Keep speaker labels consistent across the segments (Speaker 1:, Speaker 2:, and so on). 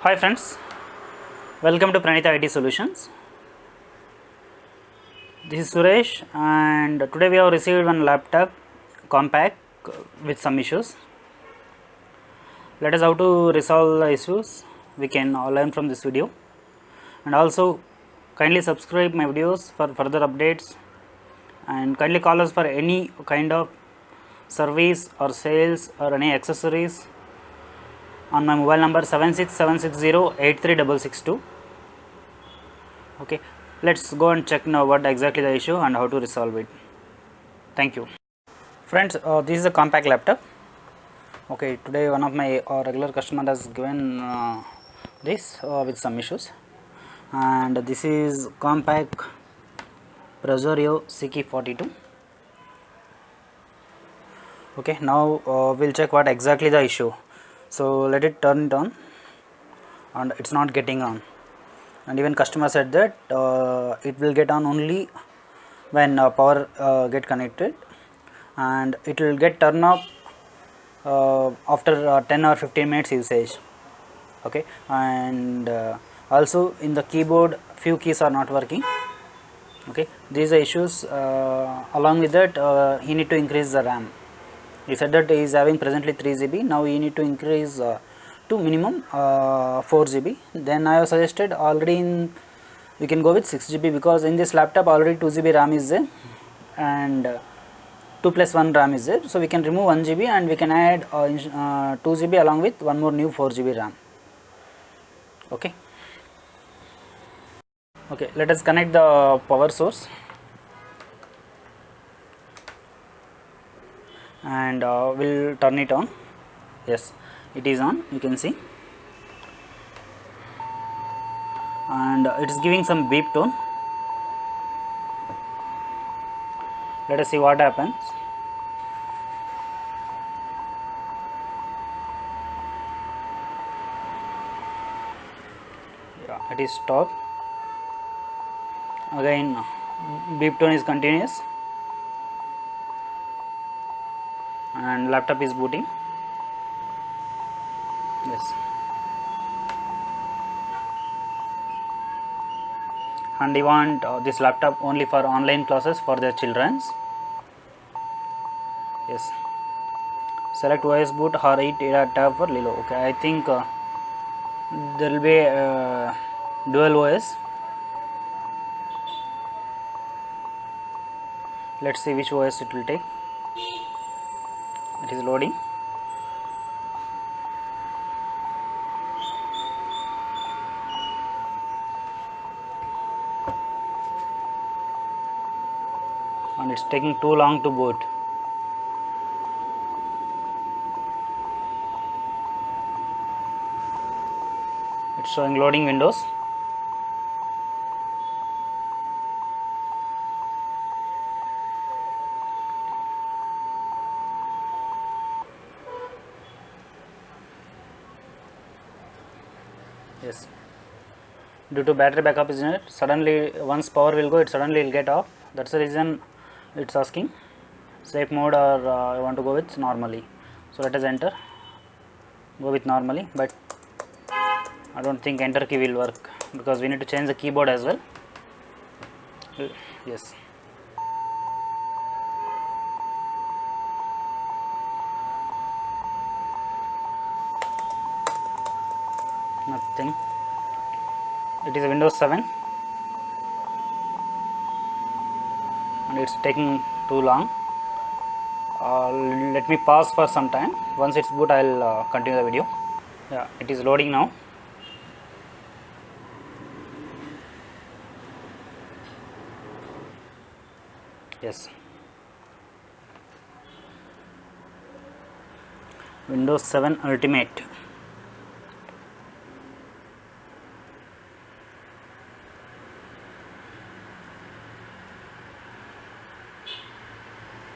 Speaker 1: Hi friends, welcome to Pranita IT Solutions. This is Suresh and today we have received one laptop Compaq with some issues. Let us how to resolve the issues we can learn from this video, and also kindly subscribe my videos for further updates and kindly call us for any kind of service or sales or any accessories on my mobile number 76760 Okay, let's go and check now what exactly the issue and how to resolve it. Thank you. Friends, this is a Compaq laptop. Okay, today one of my regular customer has given this with some issues, and this is Compaq Presario CK42. Okay, now we'll check what exactly the issue. So let it turn it on, and it's not getting on. And even customer said that it will get on only when power get connected, and it will get turn off after 10 or 15 minutes usage. Okay, and also in the keyboard few keys are not working. Okay, these are issues. Along with that, he need to increase the RAM. He said that he is having presently 3 GB. Now he need to increase to minimum 4 GB. Then I have suggested already we can go with 6 GB, because in this laptop already 2 GB RAM is there, and 2 plus 1 RAM is there. So we can remove 1 GB and we can add 2 GB along with one more new 4 GB RAM. Okay. Okay, let us connect the power source, and we'll turn it on. Yes, it is on, you can see, and it is giving some beep tone. Let us see what happens. Yeah, it is stopped. Again beep tone is continuous, and laptop is booting. Yes, and they want this laptop only for online classes for their childrens. Yes, select OS boot or hit tab for Lilo. Okay, I think there will be dual OS. Let's see which OS it will take. It is loading. And it's taking too long to boot. It's showing loading windows. Yes, due to battery backup is not, suddenly once power will go, it suddenly will get off. That's the reason it's asking safe mode, or I want to go with normally. So let us enter, go with normally, but I don't think enter key will work, because we need to change the keyboard as well. Yes, nothing. It is Windows 7 and it's taking too long. Let me pause for some time. Once it's boot, I'll continue the video. Yeah, it is loading now. Yes, Windows 7 Ultimate.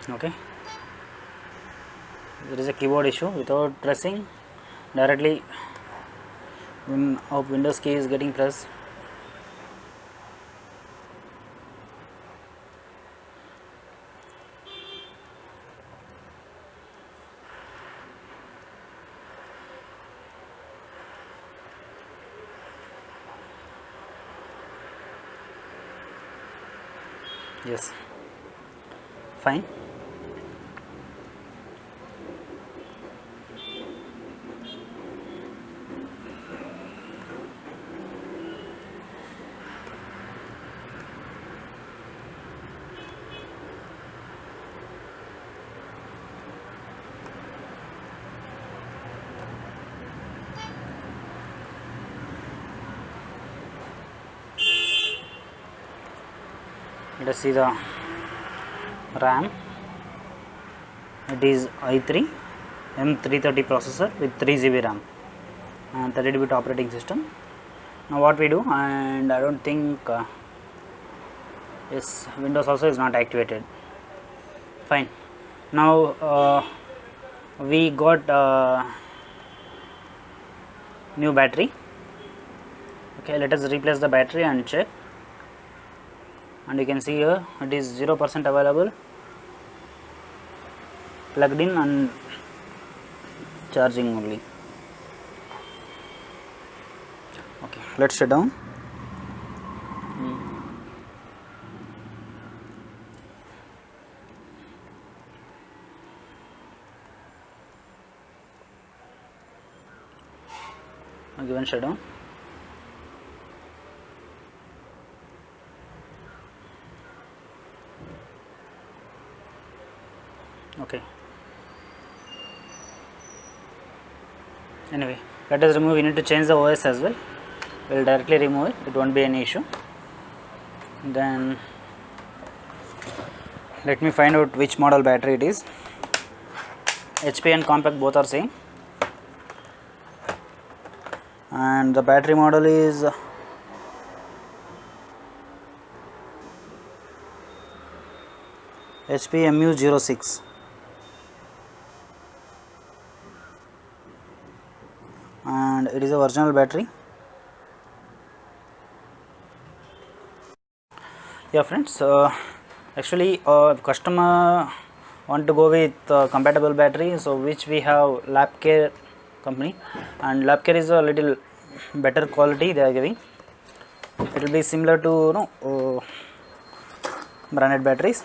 Speaker 1: Okay, there is a keyboard issue. Without pressing directly, Windows key is getting pressed. Yes, fine. Let us see the RAM. It is i3 M330 processor with 3 GB RAM and 32-bit operating system. Now what we do, and I don't think yes, Windows also is not activated. Fine. Now we got new battery. Okay, let us replace the battery and check. And you can see here it is 0% available, plugged in and charging only. Okay, let's shut down. Given shutdown. Okay. Anyway, let us remove. We need to change the OS as well. We will directly remove it. It won't be any issue. Then let me find out which model battery it is. HP and Compaq both are same, and the battery model is HP MU06, and it is a original battery. Yeah friends, actually customer want to go with compatible battery, so which we have LabCare company, and LabCare is a little better quality they are giving. It will be similar to branded batteries.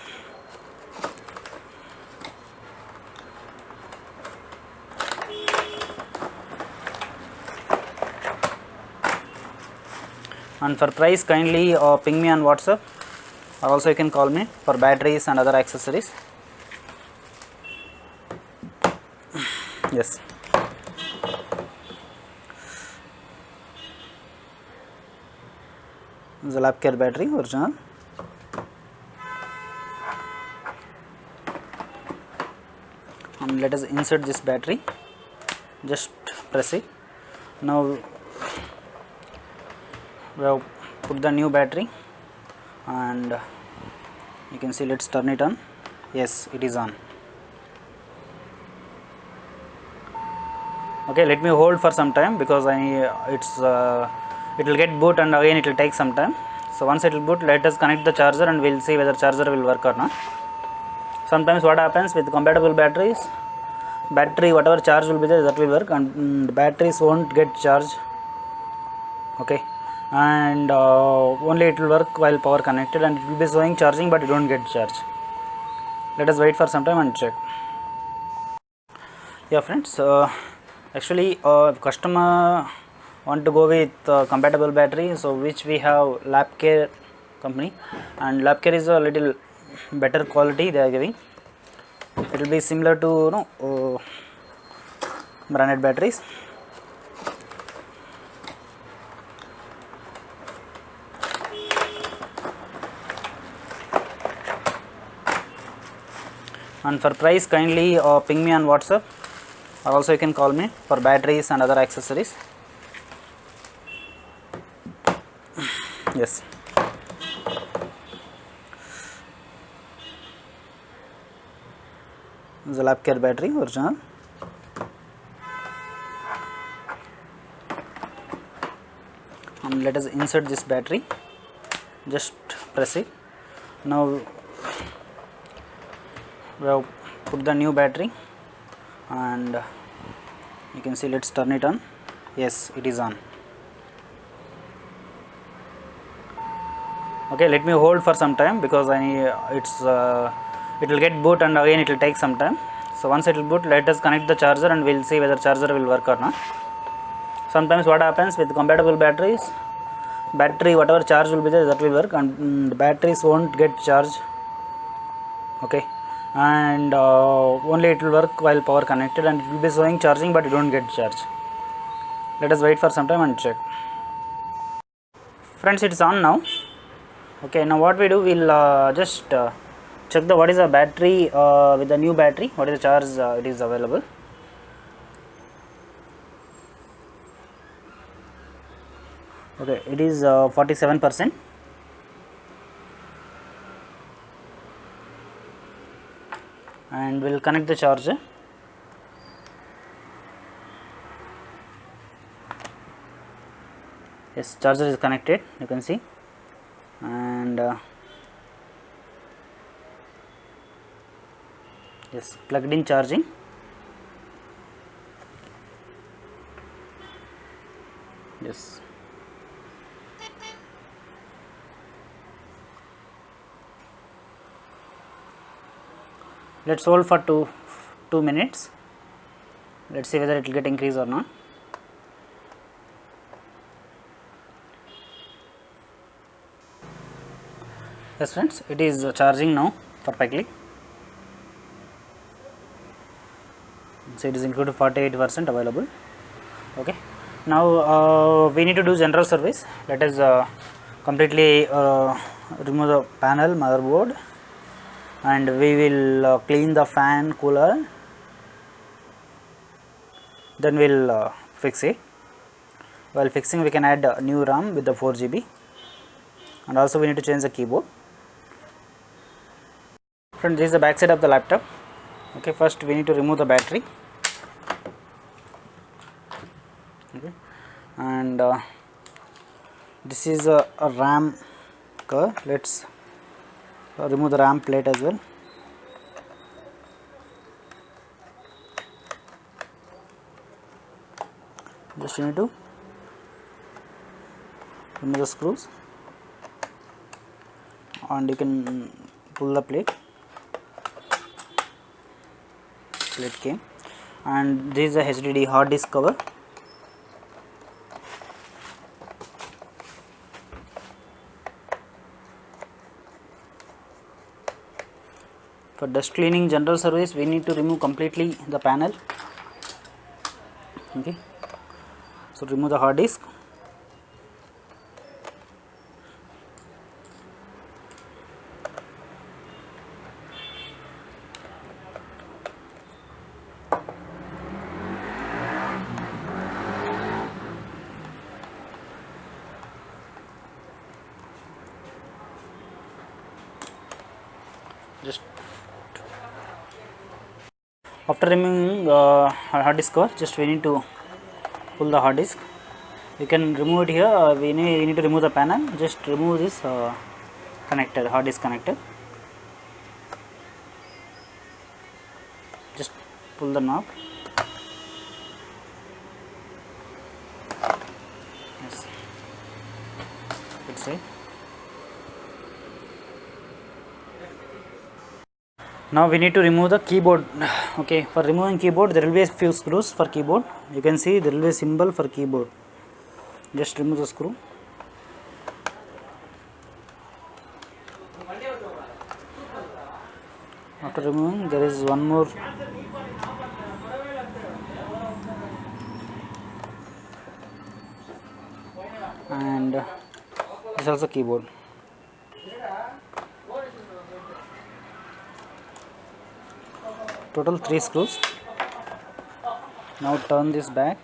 Speaker 1: And for price, kindly ping me on WhatsApp, or also you can call me for batteries and other accessories. Yes. This is a LabCare battery, original. And let us insert this battery. Just press it. Now we have put the new battery, and you can see, let's turn it on. Yes, it is on. Okay, let me hold for some time because it will get boot and again it will take some time. So once it will boot, let us connect the charger and we will see whether charger will work or not. Sometimes what happens with compatible batteries, battery whatever charge will be there, that will work, and batteries won't get charged. Okay, and only it will work while power connected, and it will be showing charging but it won't get charged. Let us wait for some time and check. Yeah friends, actually customer want to go with compatible battery, so which we have LabCare company, and LabCare is a little better quality they are giving. It will be similar to branded batteries. And for price, kindly ping me on WhatsApp, or also you can call me for batteries and other accessories. Yes. This is a LabCare battery, original. And let us insert this battery. Just press it. Now we have put the new battery, and you can see, let's turn it on. Yes, it is on. Okay, let me hold for some time because it will get boot and again it will take some time. So once it will boot, let us connect the charger and we will see whether charger will work or not. Sometimes what happens with compatible batteries, battery whatever charge will be there, that will work, and batteries won't get charged. Okay, and only it will work while power connected, and it will be showing charging but it won't get charged. Let us wait for some time and check. Friends, it is on now. Okay, now what we do, we'll just check the what is the battery with the new battery, what is the charge it is available. Okay, it is 47%. And we'll connect the charger. Yes, charger is connected, you can see, and yes, plugged in charging. Yes, let's hold for 2 minutes. Let's see whether it will get increase or not. Yes friends, it is charging now perfectly. So it is included 48% available. Okay, now we need to do general service. Let us completely remove the panel, motherboard, and we will clean the fan, cooler, then we will fix it. While fixing, we can add a new RAM with the 4 GB, and also we need to change the keyboard. Friends, this is the back side of the laptop. Okay, first we need to remove the battery. Okay, and this is a RAM cover. Let's remove the RAM plate as well. Just you need to remove the screws, and you can pull the plate. Plate came, and this is a HDD hard disk cover. For dust cleaning general service, we need to remove completely the panel. Okay, so remove the hard disk. Just after removing hard disk cover, just we need to pull the hard disk. You can remove it here. We need to remove the panel. Just remove this connector, hard disk connector. Just pull the knob. Yes, that's it. Now we need to remove the keyboard. Okay, for removing keyboard, there will be a few screws for keyboard. You can see there will be a symbol for keyboard. Just remove the screw. After removing, there is one more. And this is also keyboard. Total 3 screws. Now turn this back.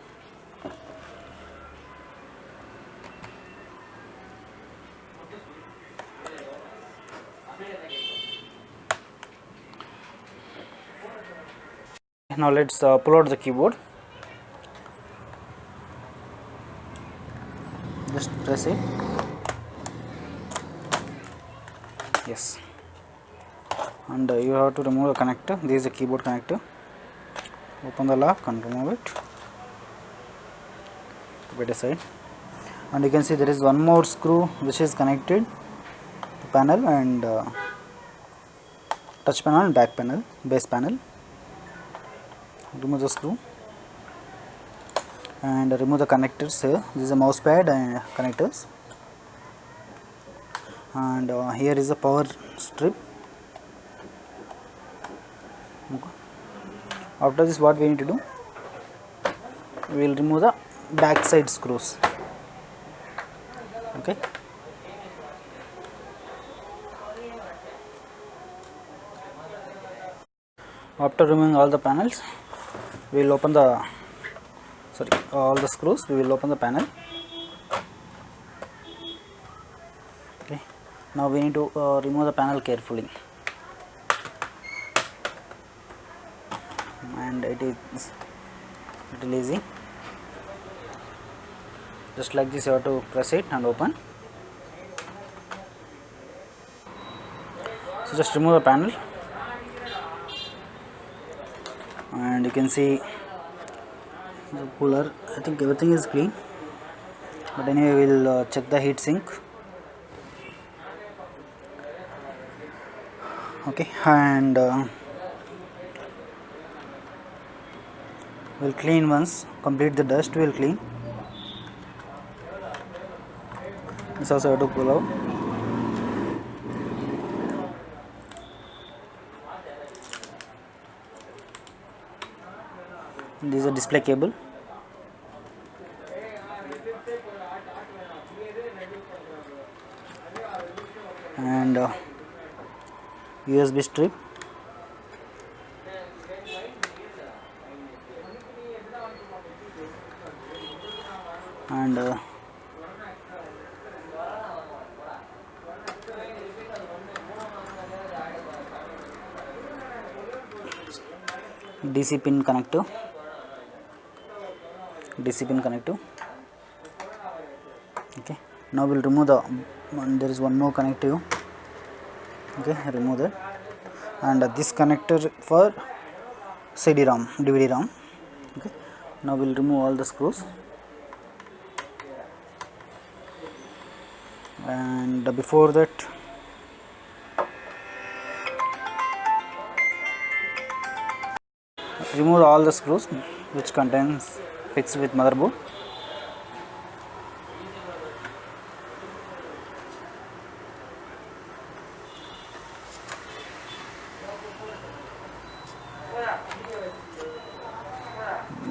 Speaker 1: Now let's pull out the keyboard. Just press it. Yes. And you have to remove the connector. This is the keyboard connector. Open the lock and remove it. Put it aside. And you can see there is one more screw which is connected. panel and touch panel and back panel, base panel. Remove the screw and remove the connectors here. This is a mouse pad and connectors, and here is a power strip. Okay. After this, what we need to do, we will remove the back side screws. Okay. After removing all the panels, we will open the all the screws. We will open the panel. Okay. Now we need to remove the panel carefully, and it is little easy. Just like this, you have to press it and open. So just remove the panel, and you can see the cooler. I think everything is clean, but anyway we will check the heat sink. Okay, and we'll clean once, complete the dust. We'll clean. This also have to pull out. This is a display cable. And USB strip. And DC pin connector. Okay, now we'll remove the there is one more connector. Okay, remove that, and this connector for CD-ROM, DVD-ROM. Okay, now we'll remove all the screws, and before that remove all the screws which contains fixed with motherboard.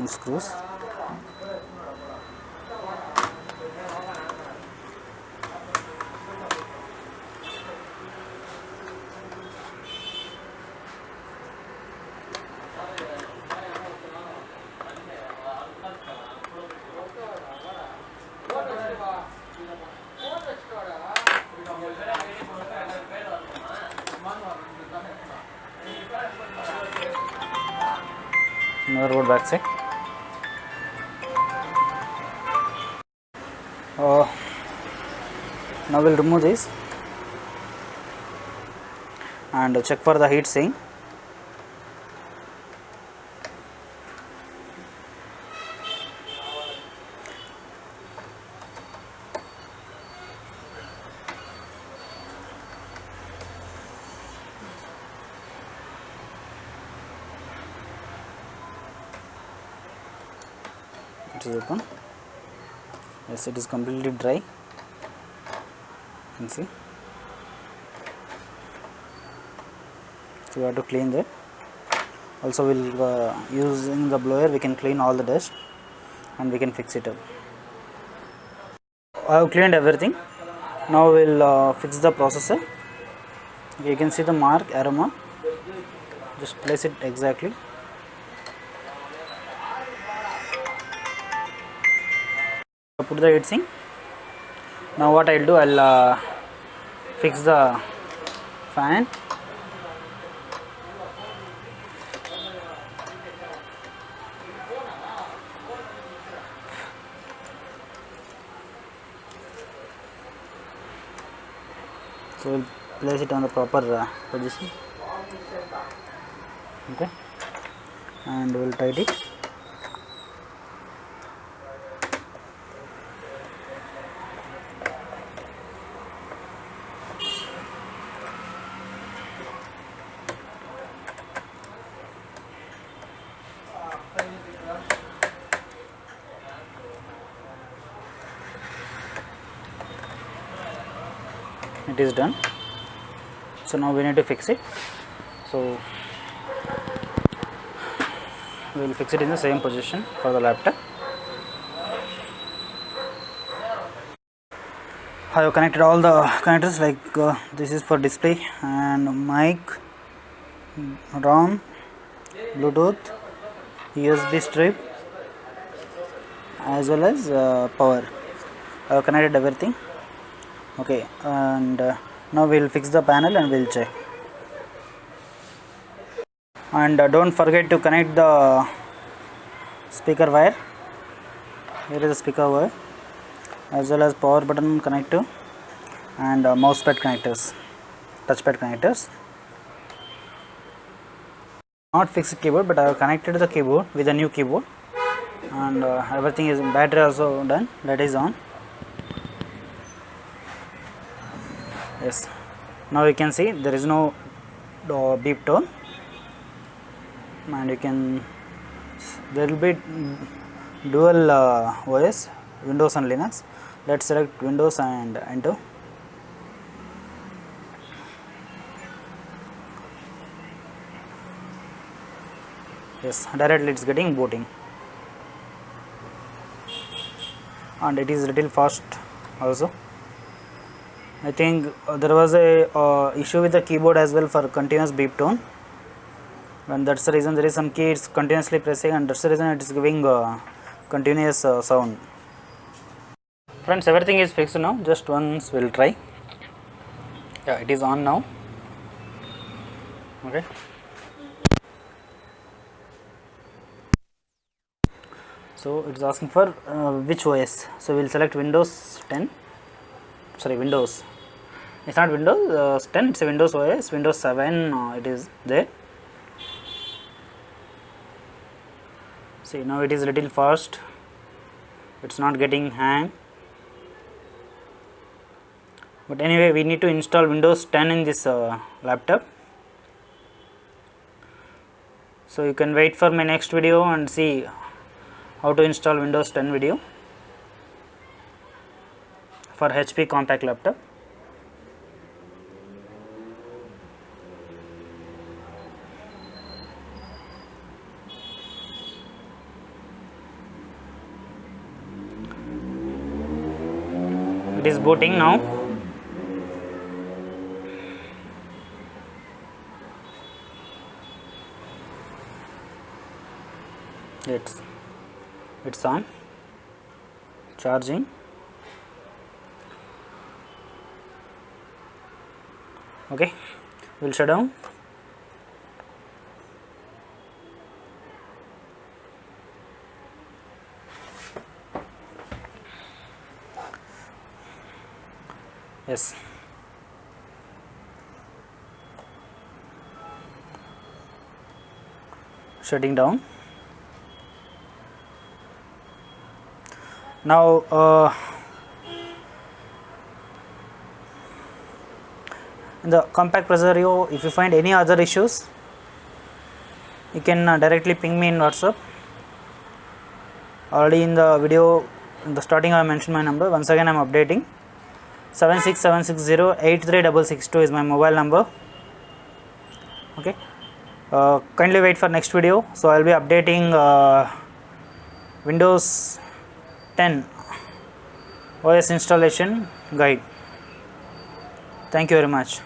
Speaker 1: Screws. Motherboard back side. Now we'll remove this and check for the heat sink. It is open. Yes, it is completely dry. You can see. So we have to clean that. Also, we'll using the blower we can clean all the dust and we can fix it up. I have cleaned everything. Now we'll fix the processor. You can see the mark, arrow mark. Just place it exactly. Put the heatsink. Now what I'll do, I'll fix the fan. So we'll place it on the proper position. Okay, and we'll tighten it. it is done. So now we need to fix it. So we will fix it in the same position for the laptop. I have connected all the connectors, like this is for display and mic, ROM, Bluetooth, USB strip, as well as power. I have connected everything. Okay, and now we will fix the panel and we will check. And don't forget to connect the speaker wire. Here is the speaker wire, as well as power button connector and mouse pad connectors, touchpad connectors. Not fixed keyboard, but I have connected the keyboard with a new keyboard, and everything is, battery also done, that is on. Yes, now you can see there is no beep tone, and you can, there will be dual OS, Windows and Linux. Let's select Windows and enter. Yes, directly it's getting booting, and it is little fast also. I think there was a issue with the keyboard as well for continuous beep tone, and that's the reason there is some key it's continuously pressing, and that's the reason it is giving continuous sound. Friends, everything is fixed now. Just once we'll try. Yeah, it is on now. Okay. So it's asking for which OS. So we'll select Windows 10. Sorry, Windows. It's not Windows 10. It's a Windows OS. Windows 7. It is there. See, now it is little fast. It's not getting hang. But anyway, we need to install Windows 10 in this laptop. So you can wait for my next video and see how to install Windows 10 video for HP Compaq laptop. It is booting now. It's on, charging. Okay, we'll shut down. Yes, shutting down. Now in the Compaq Presario, if you find any other issues, you can directly ping me in WhatsApp. Already in the video, in the starting I mentioned my number. Once again I am updating. 76760836662 is my mobile number. Okay, kindly wait for next video. So I will be updating Windows 10 OS installation guide. Thank you very much.